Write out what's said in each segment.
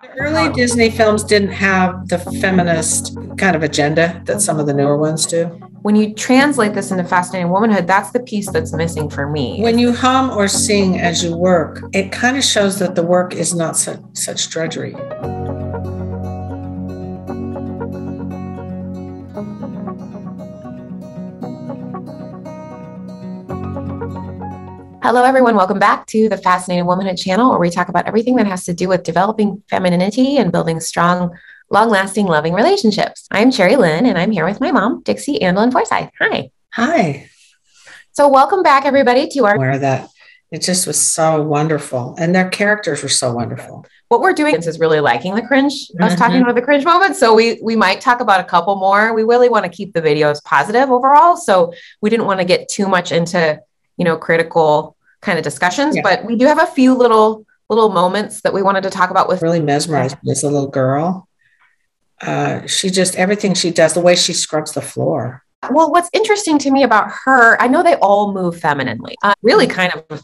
The early Disney films didn't have the feminist kind of agenda that some of the newer ones do. When you translate this into Fascinating Womanhood, that's the piece that's missing for me. When you hum or sing as you work, it kind of shows that the work is not such drudgery. Hello, everyone. Welcome back to the Fascinating Womanhood channel, where we talk about everything that has to do with developing femininity and building strong, long-lasting, loving relationships. I'm Sherry Lynn, and I'm here with my mom, Dixie Andelin Forsyth. Hi. Hi. So welcome back, everybody, to our... Where that it just was so wonderful, and their characters were so wonderful. What we're doing is really liking the cringe, us talking about the cringe moments. So we might talk about a couple more. We really want to keep the videos positive overall. So we didn't want to get too much into, critical kind of discussions, but we do have a few little moments that we wanted to talk about with. Really mesmerized me as a little girl. She just, everything she does, the way she scrubs the floor. Well, what's interesting to me about her, I know they all move femininely, really kind of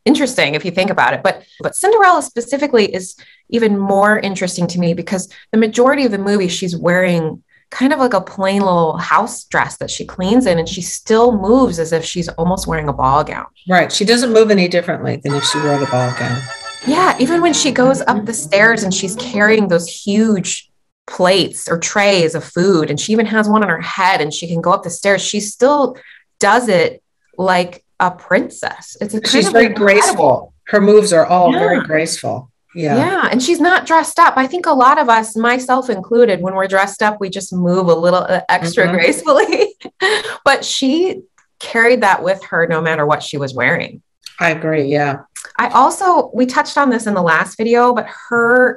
interesting if you think about it, but Cinderella specifically is even more interesting to me because the majority of the movie, she's wearing kind of like a plain little house dress that she cleans in, and she still moves as if she's almost wearing a ball gown. Right. She doesn't move any differently than if she wore the ball gown. Yeah. Even when she goes up the stairs and she's carrying those huge plates or trays of food, and she even has one on her head and she can go up the stairs, she still does it like a princess. She's very graceful. Her moves are all very graceful. Yeah. And she's not dressed up. I think a lot of us, myself included, when we're dressed up, we just move a little extra gracefully. But she carried that with her no matter what she was wearing. I agree. Yeah. We touched on this in the last video, but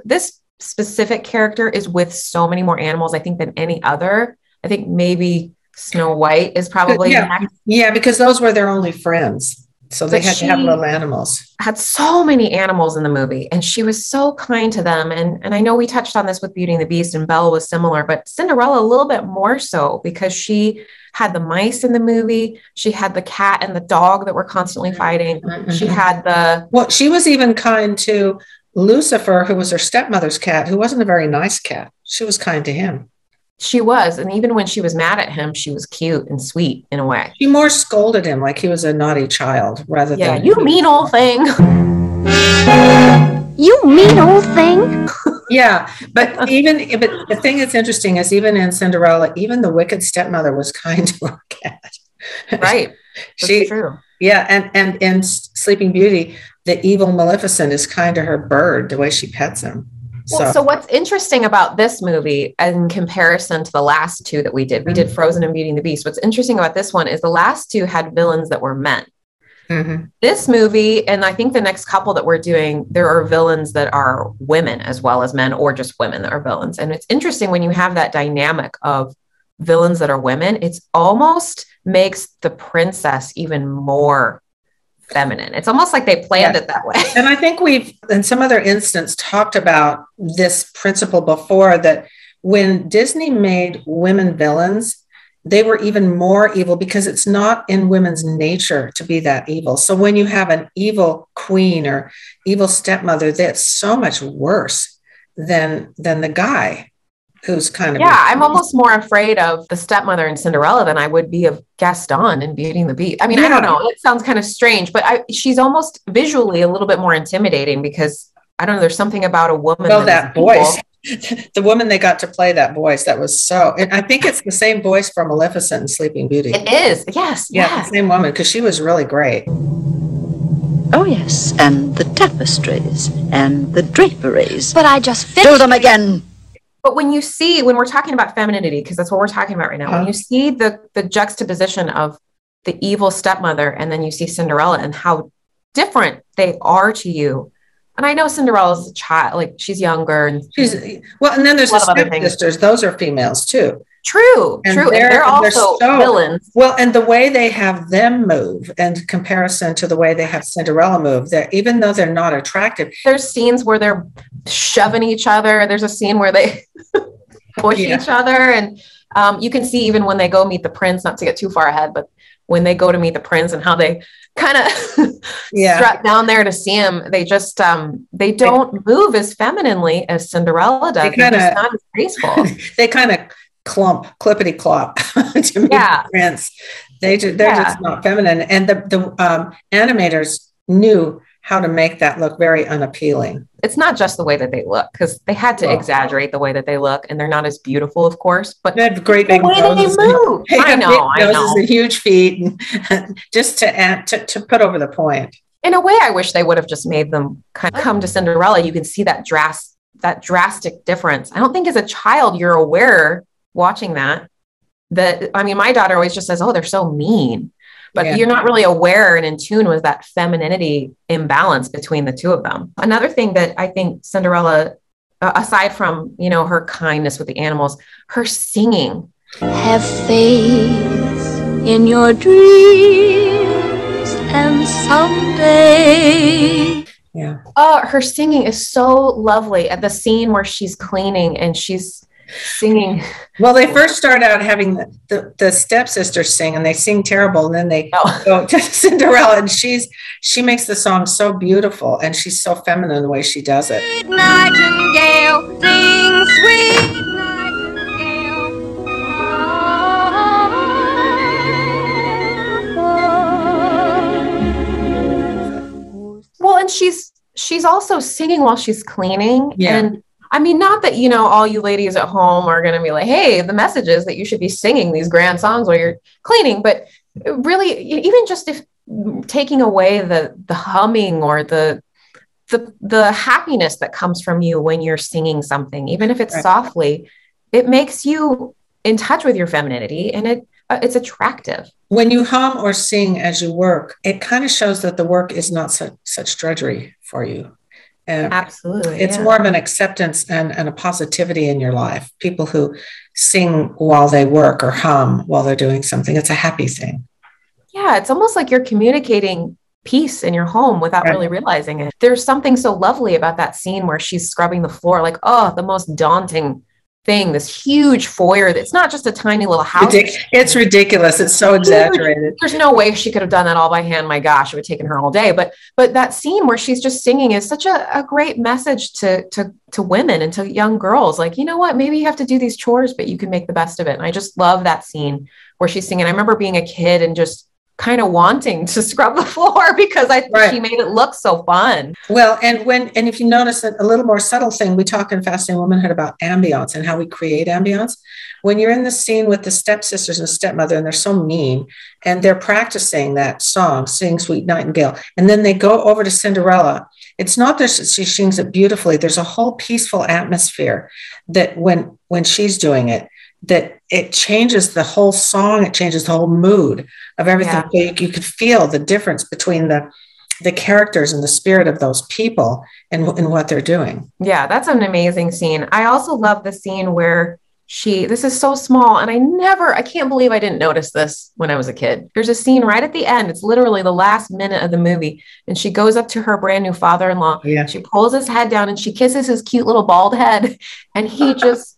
this specific character is with so many more animals, I think, than any other. I think maybe Snow White is probably next. Yeah, because those were their only friends. So they had to have little animals. Had so many animals in the movie, and she was so kind to them. And I know we touched on this with Beauty and the Beast, and Belle was similar, but Cinderella a little bit more so because she had the mice in the movie. She had the cat and the dog that were constantly fighting. She had she was even kind to Lucifer, who was her stepmother's cat, who wasn't a very nice cat. She was kind to him. She was. And even when she was mad at him, she was cute and sweet in a way. She more scolded him like he was a naughty child rather than... you mean old thing. You mean old thing. Yeah. But the thing that's interesting is even in Cinderella, even the wicked stepmother was kind to her cat. Right. That's true. Yeah. And in Sleeping Beauty, the evil Maleficent is kind to her bird, the way she pets him. So what's interesting about this movie in comparison to the last two that we did Frozen and Beauty and the Beast. What's interesting about this one is the last two had villains that were men. This movie, and I think the next couple that we're doing, there are villains that are women as well as men, or just women that are villains. And it's interesting when you have that dynamic of villains that are women, it's almost makes the princess even more feminine. It's almost like they planned it that way. And I think we've, in some other instance, talked about this principle before, that when Disney made women villains, they were even more evil because it's not in women's nature to be that evil. So when you have an evil queen or evil stepmother, that's so much worse than the guy who's kind of... Yeah, I'm almost more afraid of the stepmother in Cinderella than I would be of Gaston in Beauty and the Beast. I mean, I don't know. It sounds kind of strange, but she's almost visually a little bit more intimidating because, I don't know, there's something about a woman. Well, that voice, the woman they got to play that voice, that was so... And I think it's the same voice from Maleficent in Sleeping Beauty. It is, yes. Yeah, the same woman, because she was really great. Oh, yes, and the tapestries and the draperies. But I just finished. Do them again. But when we're talking about femininity, because that's what we're talking about right now, when you see the juxtaposition of the evil stepmother, and then you see Cinderella and how different they are to you. And I know Cinderella's a child, like she's younger. And and then there's the stepsisters. Those are females too. True. And they're also villains. Well, and the way they have them move in comparison to the way they have Cinderella move, even though they're not attractive. There's scenes where they're shoving each other. There's a scene where they push each other. And you can see even when they go meet the prince, not to get too far ahead, but when they go to meet the prince and how they kind of strut down there to see him. They just, they don't move as femininely as Cinderella does. They're just not as graceful. They kind of clippity clop to meet the prince. They're just not feminine. And the animators knew how to make that look very unappealing. It's not just the way that they look, because they had to exaggerate the way that they look, and they're not as beautiful, of course. But they have great big noses. They move. I know. Noses and huge feet, and just to add to put over the point. In a way, I wish they would have just made them kind of come to Cinderella. You can see that drastic difference. I don't think as a child you're aware watching that. I mean, my daughter always just says, "Oh, they're so mean." But you're not really aware and in tune with that femininity imbalance between the two of them. Another thing that I think Cinderella, aside from, her kindness with the animals, her singing. Have faith in your dreams and someday. Yeah. Oh, her singing is so lovely. At the scene where she's cleaning and she's singing. Well, they first start out having the stepsisters sing, and they sing terrible, and then they go to Cinderella, and she makes the song so beautiful, and she's so feminine the way she does it. Sweet nightingale, sing, sweet nightingale. Well, and she's also singing while she's cleaning. And I mean, not that, all you ladies at home are going to be like, hey, the message is that you should be singing these grand songs while you're cleaning. But really, even just if taking away the humming or the happiness that comes from you when you're singing something, even if it's softly, it makes you in touch with your femininity, and it's attractive. When you hum or sing as you work, it kind of shows that the work is not such drudgery for you. Absolutely. It's more of an acceptance and a positivity in your life. People who sing while they work or hum while they're doing something, it's a happy thing. Yeah, it's almost like you're communicating peace in your home without really realizing it. There's something so lovely about that scene where she's scrubbing the floor, like, the most daunting thing, this huge foyer that's not just a tiny little house. It's ridiculous. It's so exaggerated. There's no way she could have done that all by hand. My gosh, it would have taken her all day. But that scene where she's just singing is such a great message to women and to young girls. Like, you know what? Maybe you have to do these chores, but you can make the best of it. And I just love that scene where she's singing. I remember being a kid and just kind of wanting to scrub the floor because she made it look so fun. Well, and if you notice that a little more subtle thing, we talk in Fascinating Womanhood about ambiance and how we create ambiance. When you're in the scene with the stepsisters and stepmother, and they're so mean, and they're practicing that song, Sing Sweet Nightingale, and then they go over to Cinderella. It's not that she sings it beautifully. There's a whole peaceful atmosphere that when she's doing it, that it changes the whole song. It changes the whole mood of everything. Yeah. So you could feel the difference between the characters and the spirit of those people and what they're doing. Yeah, that's an amazing scene. I also love the scene where this is so small, and I can't believe I didn't notice this when I was a kid. There's a scene right at the end. It's literally the last minute of the movie. And she goes up to her brand new father-in-law. Yeah. She pulls his head down and she kisses his cute little bald head. And he just,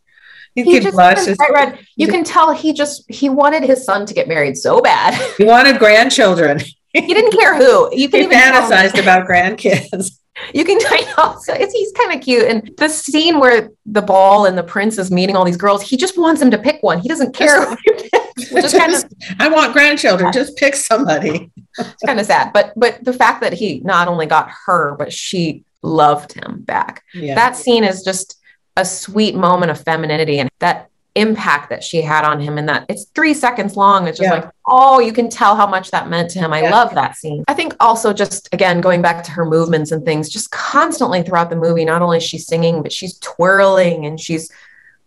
he just red. You can tell he wanted his son to get married so bad. He wanted grandchildren. He didn't care who. You can even fantasized about grandkids. You can tell. So he's kind of cute. And the scene where the ball and the prince is meeting all these girls, he just wants them to pick one. He doesn't care. I want grandchildren. Just pick somebody. It's kind of sad. But the fact that he not only got her, but she loved him back. Yeah. That scene is just a sweet moment of femininity and that impact that she had on him, and that it's 3 seconds long. It's just like, you can tell how much that meant to him. I love that scene. I think also just, again, going back to her movements and things, just constantly throughout the movie, not only is she singing, but she's twirling and she's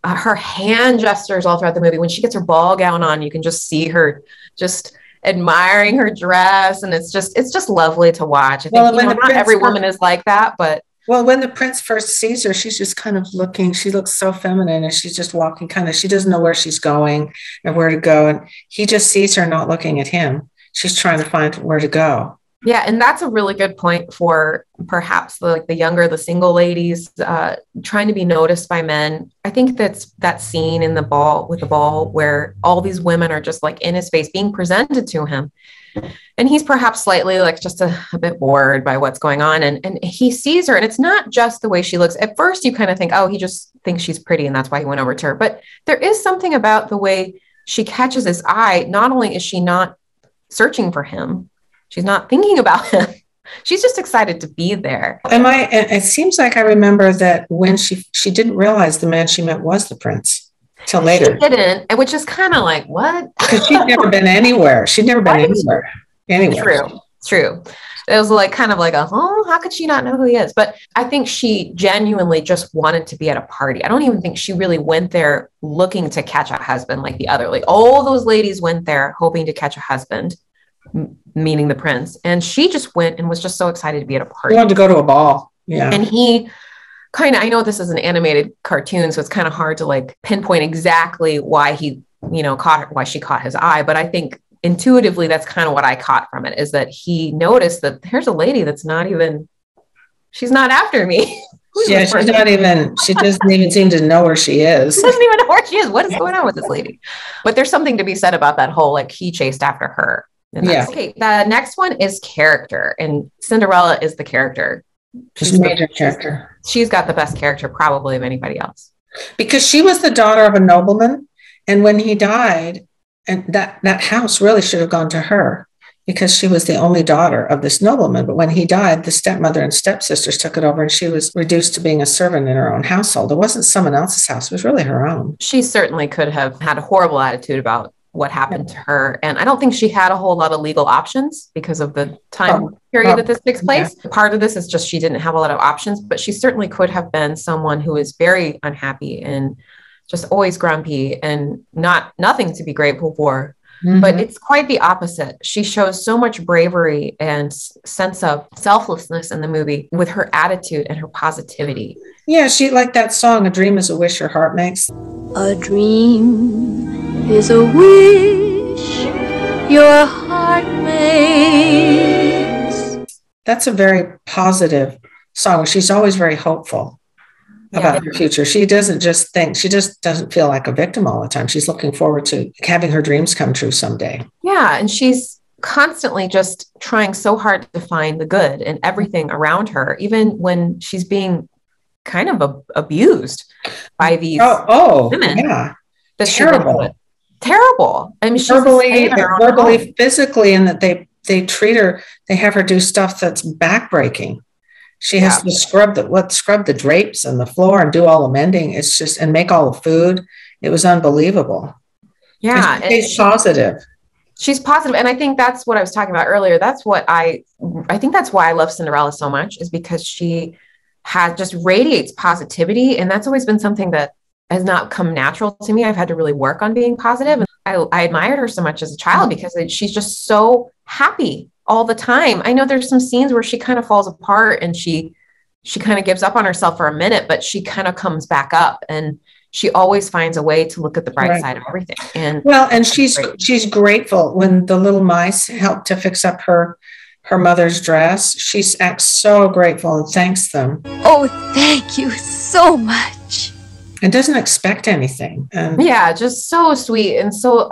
her hand gestures all throughout the movie. When she gets her ball gown on, you can just see her just admiring her dress. And it's just lovely to watch. I think not every woman is like that, but well, when the prince first sees her, she's just kind of looking. She looks so feminine, and she's just walking she doesn't know where she's going or where to go. And he just sees her not looking at him. She's trying to find where to go. Yeah, and that's a really good point for perhaps the younger, the single ladies trying to be noticed by men. I think that's that scene in the ball where all these women are just like in his face being presented to him. And he's perhaps slightly like just a bit bored by what's going on. And he sees her, and it's not just the way she looks. At first, you kind of think, oh, he just thinks she's pretty, and that's why he went over to her. But there is something about the way she catches his eye. Not only is she not searching for him, she's not thinking about him. She's just excited to be there. It seems like I remember that when she didn't realize the man she met was the prince till later. She didn't, which is kind of like, what? Because she'd never been anywhere. She'd never been anywhere. True. It was like kind of like, how could she not know who he is? But I think she genuinely just wanted to be at a party. I don't even think she really went there looking to catch a husband like the other. Like all those ladies went there hoping to catch a husband, meaning the prince. And she just went and was just so excited to be at a party. She wanted to go to a ball. Yeah. And he kind of, I know this is an animated cartoon, so it's kind of hard to like pinpoint exactly why he, why she caught his eye. But I think intuitively, that's kind of what I caught from it, is that he noticed that here's a lady that's she's not after me. Yeah, she doesn't even seem to know where she is. She doesn't even know where she is. What is going on with this lady? But there's something to be said about that whole, like, he chased after her. Yeah. Okay. The next one is character, and Cinderella is the character. She's a major character. She's got the best character probably of anybody else. Because she was the daughter of a nobleman. And when he died, and that house really should have gone to her because she was the only daughter of this nobleman. But when he died, the stepmother and stepsisters took it over, and she was reduced to being a servant in her own household. It wasn't someone else's house. It was really her own. She certainly could have had a horrible attitude about what happened to her. And I don't think she had a whole lot of legal options because of the time period that this takes place. Yeah. Part of this is just she didn't have a lot of options, but she certainly could have been someone who is very unhappy and just always grumpy and nothing to be grateful for. Mm-hmm. But it's quite the opposite. She shows so much bravery and sense of selflessness in the movie with her attitude and her positivity. Yeah, she like that song, "A Dream is a Wish Your Heart Makes." A dream is a wish your heart makes. That's a very positive song. She's always very hopeful about her future. She doesn't just think, she just doesn't feel like a victim all the time. She's looking forward to having her dreams come true someday. Yeah. And she's constantly just trying so hard to find the good in everything around her, even when she's being kind of abused by these women. Yeah. Terrible. I mean, she's verbally, physically, and that they treat her, they have her do stuff that's backbreaking. She has to scrub the drapes and the floor and do all the mending. It's just, and make all the food. It was unbelievable. Yeah. And she's positive. She's positive. And I think that's what I was talking about earlier. That's what I think that's why I love Cinderella so much, is because she just radiates positivity. And that's always been something that has not come natural to me. I've had to really work on being positive. And I admired her so much as a child because she's just so happy all the time. I know there's some scenes where she kind of falls apart and she kind of gives up on herself for a minute, but she kind of comes back up, and she always finds a way to look at the bright side of everything. And she's grateful when the little mice helped to fix up her mother's dress. She acts so grateful and thanks them. Oh, thank you so much. And doesn't expect anything. Just so sweet. And so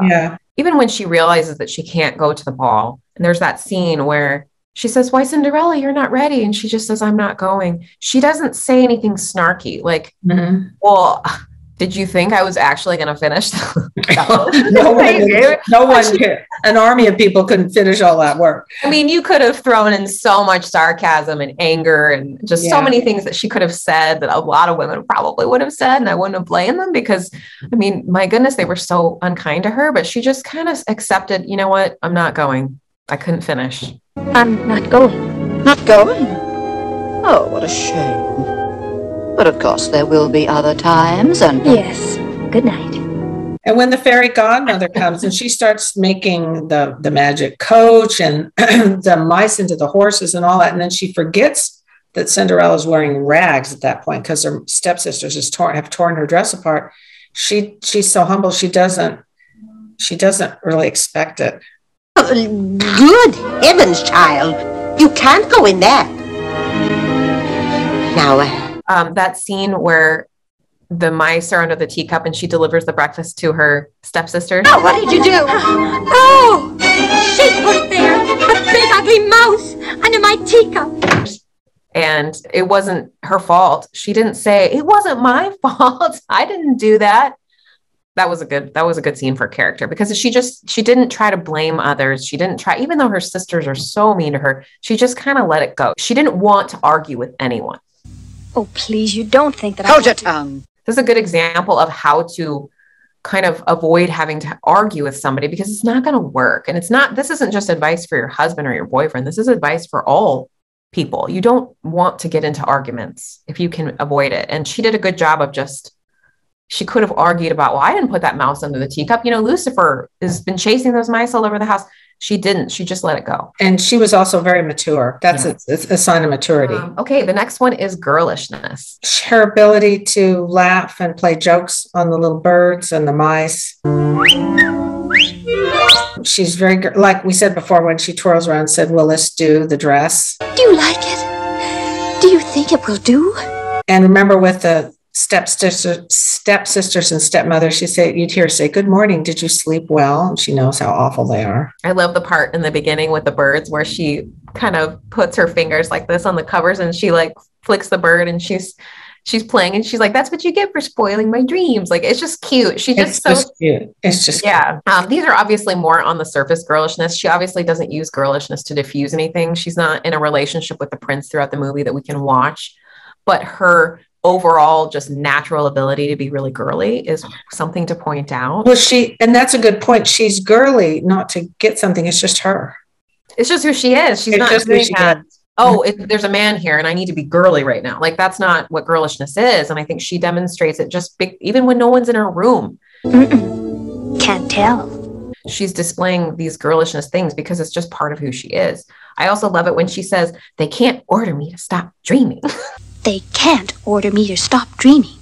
even when she realizes that she can't go to the ball, and there's that scene where she says, "Why, Cinderella, you're not ready." And she just says, "I'm not going." She doesn't say anything snarky. Like, well, did you think I was actually going to finish? No one could. An army of people couldn't finish all that work. I mean, you could have thrown in so much sarcasm and anger and just so many things that she could have said that a lot of women probably would have said, and I wouldn't have blamed them because, I mean, my goodness, they were so unkind to her. But she just kind of accepted, you know what? I'm not going. I couldn't finish. I'm not going. Not going? Oh, what a shame. But of course, there will be other times, and... Yes. Good night. And when the fairy godmother comes and she starts making the magic coach and the mice into the horses and all that, and then she forgets that Cinderella's wearing rags at that point because her stepsisters have torn her dress apart. She's so humble. She doesn't really expect it. Good heavens, child. You can't go in there. Now, that scene where the mice are under the teacup and she delivers the breakfast to her stepsisters. oh, what did you do? Oh, she put there a big ugly mouse under my teacup. And it wasn't her fault. She didn't say, it wasn't my fault. I didn't do that. That was a good scene for character, because she didn't try to blame others. She didn't try, even though her sisters are so mean to her, she just kind of let it go. She didn't want to argue with anyone. Oh, please, you don't think that Hold your tongue. This is a good example of how to kind of avoid having to argue with somebody, because it's not going to work. And this isn't just advice for your husband or your boyfriend. This is advice for all people. You don't want to get into arguments if you can avoid it. And she did a good job of she could have argued about, well, I didn't put that mouse under the teacup. Lucifer has been chasing those mice all over the house. She didn't. She just let it go. And she was also very mature. That's it's a sign of maturity. Okay, the next one is girlishness. Her ability to laugh and play jokes on the little birds and the mice. She's very, like we said before, when she twirls around and said, will this do, the dress? Do you like it? Do you think it will do? And remember with the stepsisters and stepmother, you'd hear her say, good morning, did you sleep well? And she knows how awful they are. I love the part in the beginning with the birds where she kind of puts her fingers like this on the covers and she like flicks the bird and she's playing and she's like, that's what you get for spoiling my dreams. Like, it's just cute. It's just cute. It's just yeah. These are obviously more on the surface girlishness. She obviously doesn't use girlishness to diffuse anything. She's not in a relationship with the prince throughout the movie that we can watch, but her overall just natural ability to be really girly is something to point out. Well, and that's a good point. She's girly, not to get something. It's just her. It's just who she is. She's not doing that. There's a man here and I need to be girly right now. Like, that's not what girlishness is. And I think she demonstrates it even when no one's in her room. Can't tell. She's displaying these girlishness things because it's just part of who she is. I also love it when she says, they can't order me to stop dreaming. They can't order me to stop dreaming.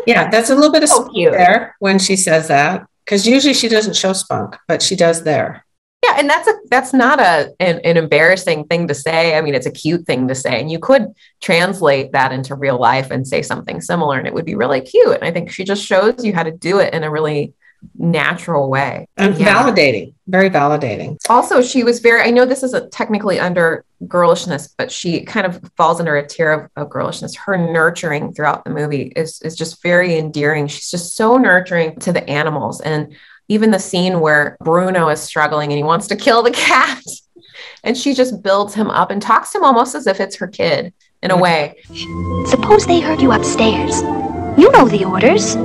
Yeah, that's a little bit of spunk there when she says that, because usually she doesn't show spunk, but she does there. Yeah, and that's not an embarrassing thing to say. I mean, it's a cute thing to say, and you could translate that into real life and say something similar, and it would be really cute. And I think she just shows you how to do it in a really natural way. And validating, very validating. Also, she was I know this isn't technically under girlishness, but she kind of falls under a tier of girlishness. Her nurturing throughout the movie is just very endearing. She's just so nurturing to the animals. And even the scene where Bruno is struggling and he wants to kill the cat and she just builds him up and talks to him almost as if it's her kid in a way. Suppose they heard you upstairs. You know the orders.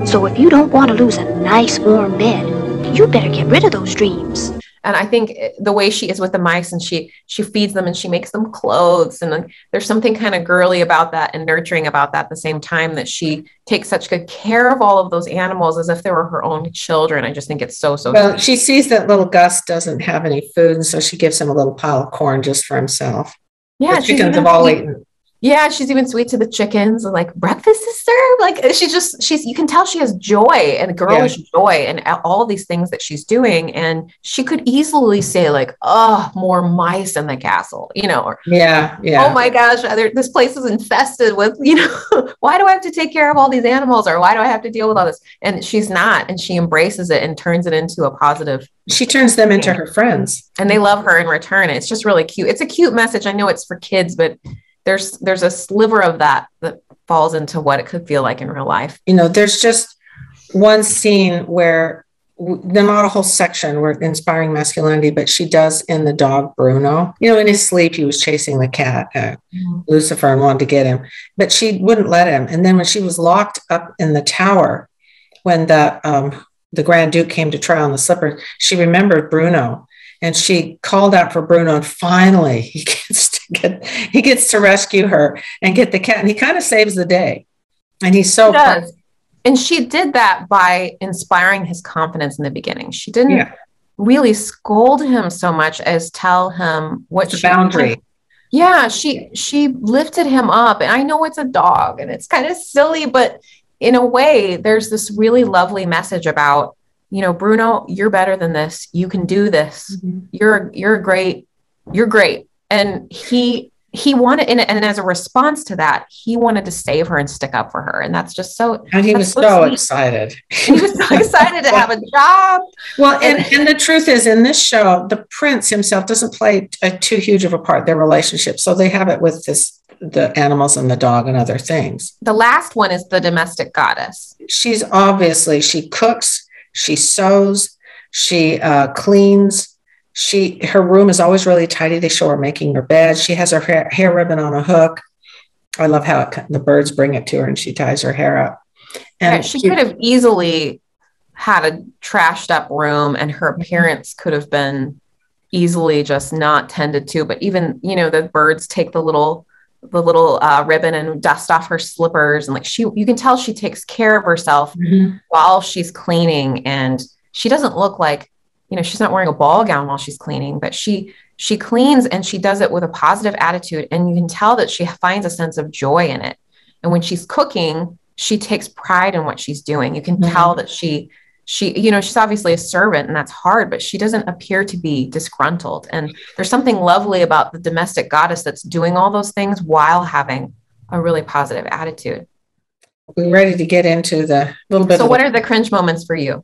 So if you don't want to lose a nice warm bed, you better get rid of those dreams. And I think the way she is with the mice and she feeds them and she makes them clothes. And there's something kind of girly about that and nurturing about that at the same time that she takes such good care of all of those animals as if they were her own children. I just think it's so well, sweet. She sees that little Gus doesn't have any food. And so she gives him a little pile of corn just for himself. Yeah. The chickens have all eaten. Yeah, she's even sweet to the chickens. Like, breakfast is served. Like, you can tell she has joy and girlish joy and all of these things that she's doing. And she could easily say like, oh, more mice in the castle, or oh my gosh, this place is infested with, why do I have to take care of all these animals? Or why do I have to deal with all this? And she's not, and she embraces it and turns it into a positive. She turns them into her friends. And they love her in return. It's just really cute. It's a cute message. I know it's for kids, but there's a sliver of that falls into what it could feel like in real life. There's just one scene where not a whole section where inspiring masculinity, but she does in the dog Bruno. In his sleep, he was chasing the cat, Lucifer, and wanted to get him, but she wouldn't let him. And then when she was locked up in the tower, when the Grand Duke came to try on the slipper, she remembered Bruno. And she called out for Bruno, and finally he gets to rescue her and get the cat. And he kind of saves the day. And he's so does. And she did that by inspiring his confidence in the beginning. She didn't really scold him so much as tell him what the boundary. Yeah, she lifted him up. And I know it's a dog and it's kind of silly, but in a way, there's this really lovely message about, Bruno, you're better than this. You can do this. Mm-hmm. You're a great you're great. And he wanted, and as a response to that, he wanted to save her and stick up for her. And that's just so, and he was so excited. He was so excited to have a job. Well, and the truth is, in this show, the prince himself doesn't play too huge of a part, their relationship. So they have it with the animals and the dog and other things. The last one is the domestic goddess. She cooks, she sews, she cleans. Her room is always really tidy. They show her making her bed. She has her hair ribbon on a hook. I love how the birds bring it to her and she ties her hair up. And she could have easily had a trashed up room, and her appearance could have been easily just not tended to. But even, the birds take the little ribbon and dust off her slippers. And you can tell she takes care of herself while she's cleaning. And she doesn't look like, she's not wearing a ball gown while she's cleaning, but she cleans, and she does it with a positive attitude. And you can tell that she finds a sense of joy in it. And when she's cooking, she takes pride in what she's doing. You can tell that she's obviously a servant, and that's hard, but she doesn't appear to be disgruntled. And there's something lovely about the domestic goddess that's doing all those things while having a really positive attitude. We're ready to get into the little bit. So what are the cringe moments for you?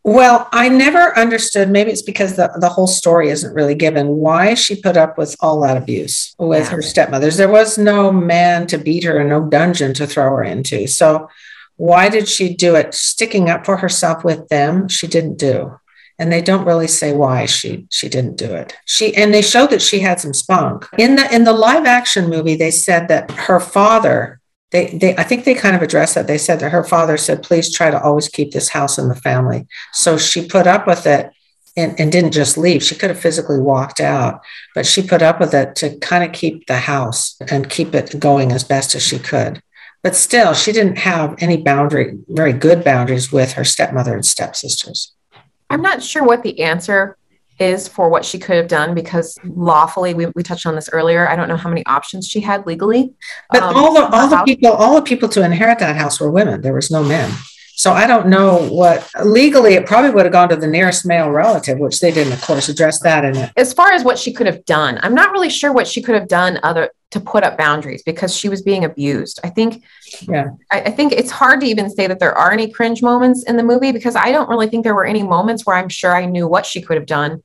Well, I never understood, maybe it's because the whole story isn't really given, why she put up with all that abuse with her stepmothers. There was no man to beat her and no dungeon to throw her into. So why did she do it? Sticking up for herself with them, she didn't do. And they don't really say why she didn't do it. And they showed that she had some spunk. In the live action movie, they said that her father, I think they kind of addressed that. They said that her father said, please try to always keep this house in the family. So she put up with it and didn't just leave. She could have physically walked out, but she put up with it to kind of keep the house and keep it going as best as she could. But still, she didn't have any very good boundaries with her stepmother and stepsisters. I'm not sure what the answer is for what she could have done, because lawfully, we touched on this earlier, I don't know how many options she had legally. But all the people to inherit that house were women. There was no men. So I don't know what legally it probably would have gone to the nearest male relative, which they didn't, of course, address that in it. As far as what she could have done, I'm not really sure what she could have done to put up boundaries, because she was being abused. I think it's hard to even say that there are any cringe moments in the movie, because I don't really think there were any moments where I'm sure I knew what she could have done,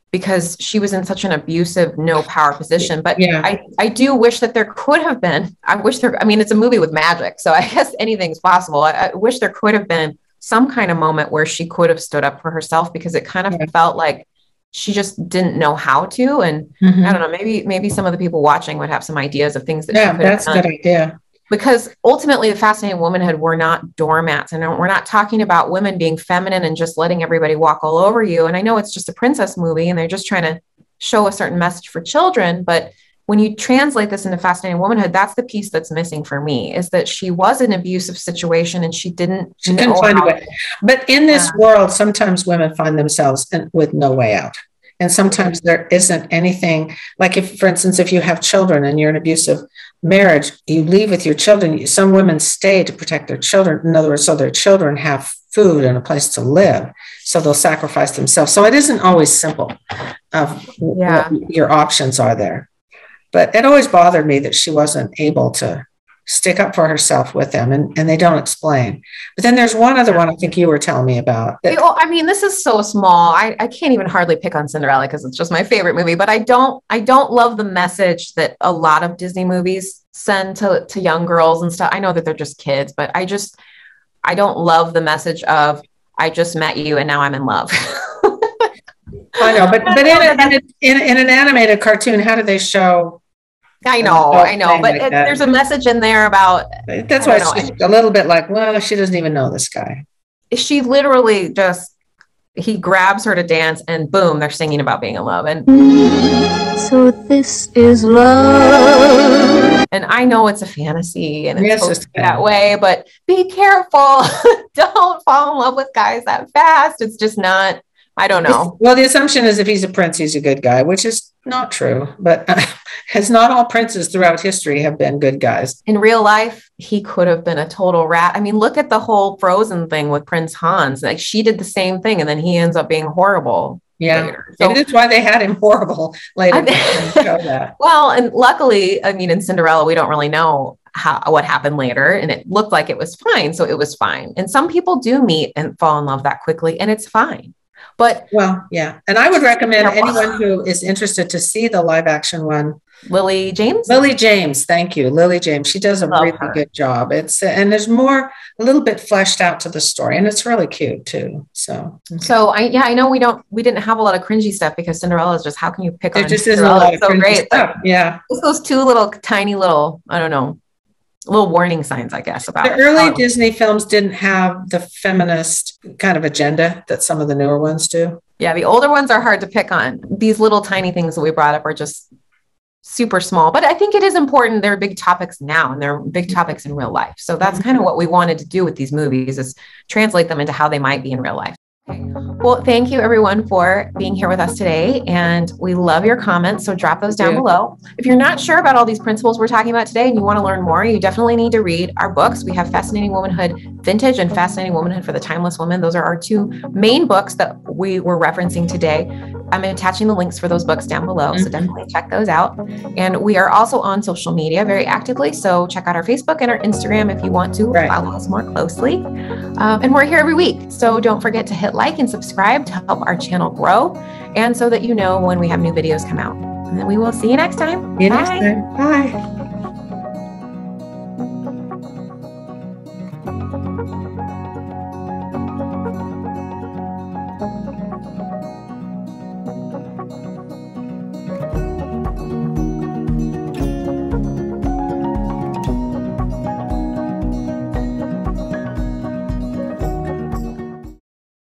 because she was in such an abusive, no power position. But I do wish that there could have been, it's a movie with magic, so I guess anything's possible. I wish there could have been some kind of moment where she could have stood up for herself, because it kind of felt like she just didn't know how to. And I don't know, maybe some of the people watching would have some ideas of things that she could have done. That's a good idea. Because ultimately, the Fascinating Womanhood, we're not doormats, and we're not talking about women being feminine and just letting everybody walk all over you. And I know it's just a princess movie and they're just trying to show a certain message for children. But when you translate this into Fascinating Womanhood, that's the piece that's missing for me, is that she was in an abusive situation and she couldn't find a way. But in this world, sometimes women find themselves with no way out. And sometimes there isn't anything, like for instance, if you have children and you're in an abusive marriage, you leave with your children. Some women stay to protect their children. In other words, so their children have food and a place to live. So they'll sacrifice themselves. So it isn't always simple of what your options are there. But it always bothered me that she wasn't able to stick up for herself with them, and they don't explain. But then there's one other one I think you were telling me about. This is so small. I can't even hardly pick on Cinderella because it's just my favorite movie, but I don't love the message that a lot of Disney movies send to young girls and stuff. I know that they're just kids, but I don't love the message of, I just met you and now I'm in love. I know, but in an animated cartoon, how do they show? I know, but like there's a message in there about. That's why it's a little bit like, well, she doesn't even know this guy. She literally he grabs her to dance, and boom, they're singing about being in love. And so this is love. And I know it's a fantasy, and it's supposed to be that way, but be careful. Don't fall in love with guys that fast. It's just not. I don't know. Well, the assumption is if he's a prince, he's a good guy, which is not true. But as not all princes throughout history have been good guys. In real life, he could have been a total rat. I mean, look at the whole Frozen thing with Prince Hans. Like, she did the same thing, and then he ends up being horrible. Yeah. later. So, maybe that's why they had him horrible later. Show that. well, and luckily, I mean, in Cinderella, we don't really know what happened later, and it looked like it was fine. So it was fine. And some people do meet and fall in love that quickly, and it's fine. But well, yeah. And I would recommend anyone who is interested to see the live action one. Lily James? Lily James. Thank you. Lily James. She does a really good job. And there's more, a little bit fleshed out to the story, and it's really cute too. So, I know we didn't have a lot of cringy stuff because Cinderella is just, how can you pick on just isn't a lot of cringy stuff. Yeah. Just those two little tiny little, I don't know, little warning signs, I guess, about the early Disney films didn't have the feminist kind of agenda that some of the newer ones do. Yeah, the older ones are hard to pick on. These little tiny things that we brought up are just super small, but I think it is important. They're big topics now, and they're big topics in real life. So that's kind of what we wanted to do with these movies, is translate them into how they might be in real life. Okay. Well, thank you everyone for being here with us today. And we love your comments. So drop those down below. If you're not sure about all these principles we're talking about today and you want to learn more, you definitely need to read our books. We have Fascinating Womanhood Vintage and Fascinating Womanhood for the Timeless Woman. Those are our two main books that we were referencing today. I'm attaching the links for those books down below. So definitely check those out. And we are also on social media very actively. So check out our Facebook and our Instagram if you want to follow us more closely. And we're here every week. So don't forget to hit like and subscribe to help our channel grow, and so that you know when we have new videos come out. And then we will see you next time. Bye.